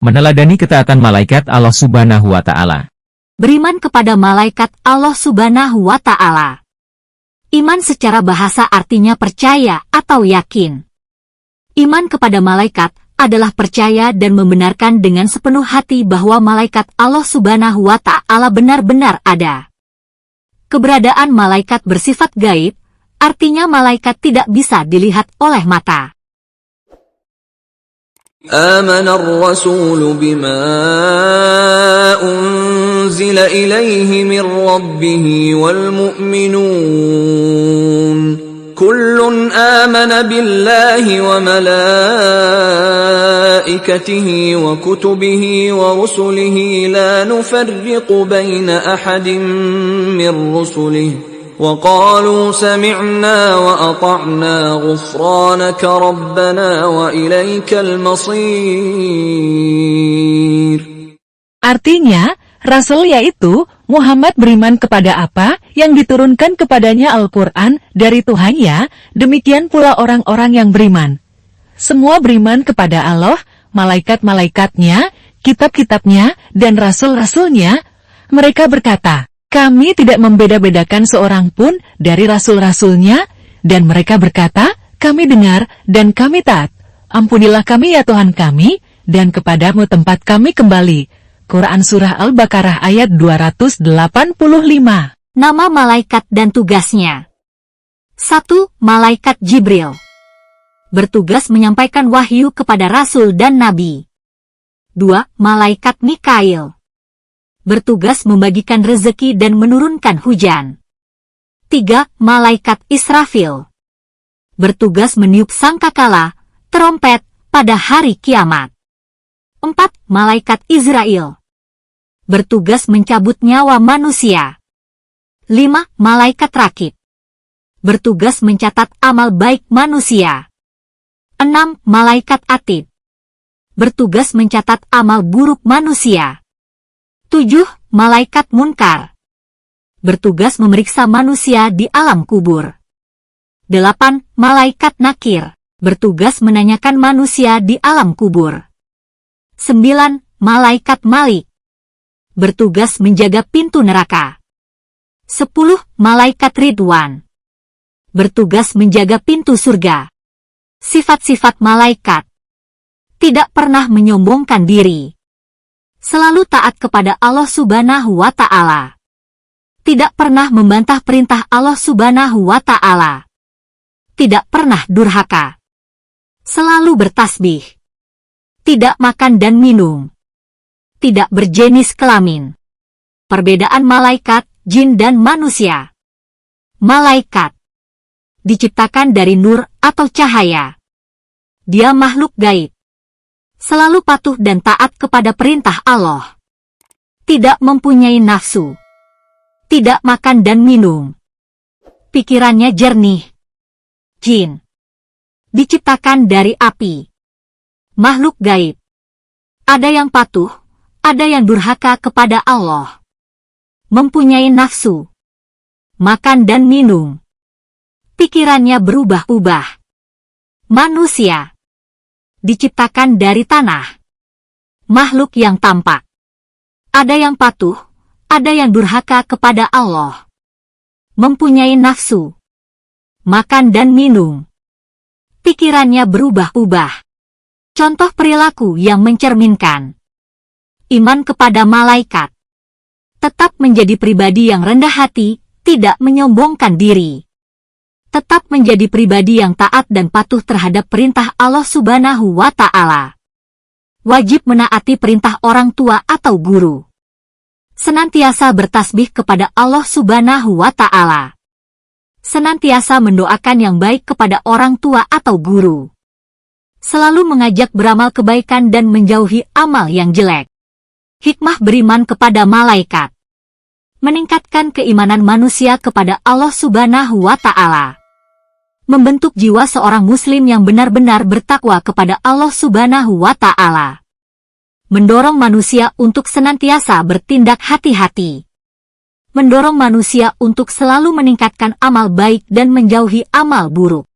Meneladani ketaatan malaikat Allah Subhanahu wa Ta'ala. Beriman kepada malaikat Allah Subhanahu wa Ta'ala. Iman secara bahasa artinya percaya atau yakin. Iman kepada malaikat adalah percaya dan membenarkan dengan sepenuh hati bahwa malaikat Allah Subhanahu wa Ta'ala benar-benar ada. Keberadaan malaikat bersifat gaib, artinya malaikat tidak bisa dilihat oleh mata. آمن الرسول بما أنزل إليه من ربه والمؤمنون كل آمن بالله وملائكته وكتبه ورسله لا نفرق بين أحد من رسله وقالوا سمعنا وأطعنا غفرانك ربنا وإليك المصير. Artinya, Rasul yaitu Muhammad beriman kepada apa yang diturunkan kepadanya Al-Quran dari Tuhannya, demikian pula orang-orang yang beriman. Semua beriman kepada Allah, malaikat-malaikatnya, kitab-kitabnya, dan rasul-rasulnya. Mereka berkata, kami tidak membeda-bedakan seorang pun dari rasul-rasulnya, dan mereka berkata, kami dengar dan kami taat. Ampunilah kami ya Tuhan kami, dan kepadamu tempat kami kembali. Quran Surah Al-Baqarah ayat 285. Nama malaikat dan tugasnya. 1. Malaikat Jibril. Bertugas menyampaikan wahyu kepada Rasul dan Nabi. 2. Malaikat Mikail. Bertugas membagikan rezeki dan menurunkan hujan. 3. Malaikat Israfil. Bertugas meniup sangkakala, trompet, pada hari kiamat. 4. Malaikat Israel. Bertugas mencabut nyawa manusia. 5. Malaikat Rakib. Bertugas mencatat amal baik manusia. 6. Malaikat Atid. Bertugas mencatat amal buruk manusia. 7. Malaikat Munkar. Bertugas memeriksa manusia di alam kubur. 8. Malaikat Nakir. Bertugas menanyakan manusia di alam kubur. 9. Malaikat Malik. Bertugas menjaga pintu neraka. 10. Malaikat Ridwan. Bertugas menjaga pintu surga. Sifat-sifat malaikat. Tidak pernah menyombongkan diri. Selalu taat kepada Allah Subhanahu wa Ta'ala. Tidak pernah membantah perintah Allah Subhanahu wa Ta'ala. Tidak pernah durhaka. Selalu bertasbih. Tidak makan dan minum. Tidak berjenis kelamin. Perbedaan malaikat, jin dan manusia. Malaikat diciptakan dari nur atau cahaya. Dia makhluk gaib. Selalu patuh dan taat kepada perintah Allah. Tidak mempunyai nafsu. Tidak makan dan minum. Pikirannya jernih. Jin diciptakan dari api. Makhluk gaib. Ada yang patuh, ada yang durhaka kepada Allah. Mempunyai nafsu. Makan dan minum. Pikirannya berubah-ubah. Manusia diciptakan dari tanah. Makhluk yang tampak. Ada yang patuh, ada yang durhaka kepada Allah. Mempunyai nafsu. Makan dan minum. Pikirannya berubah-ubah. Contoh perilaku yang mencerminkan iman kepada malaikat. Tetap menjadi pribadi yang rendah hati, tidak menyombongkan diri. Tetap menjadi pribadi yang taat dan patuh terhadap perintah Allah Subhanahu wa Ta'ala. Wajib menaati perintah orang tua atau guru. Senantiasa bertasbih kepada Allah Subhanahu wa Ta'ala. Senantiasa mendoakan yang baik kepada orang tua atau guru. Selalu mengajak beramal kebaikan dan menjauhi amal yang jelek. Hikmah beriman kepada malaikat. Meningkatkan keimanan manusia kepada Allah Subhanahu wa Ta'ala. Membentuk jiwa seorang muslim yang benar-benar bertakwa kepada Allah Subhanahu wa Ta'ala. Mendorong manusia untuk senantiasa bertindak hati-hati. Mendorong manusia untuk selalu meningkatkan amal baik dan menjauhi amal buruk.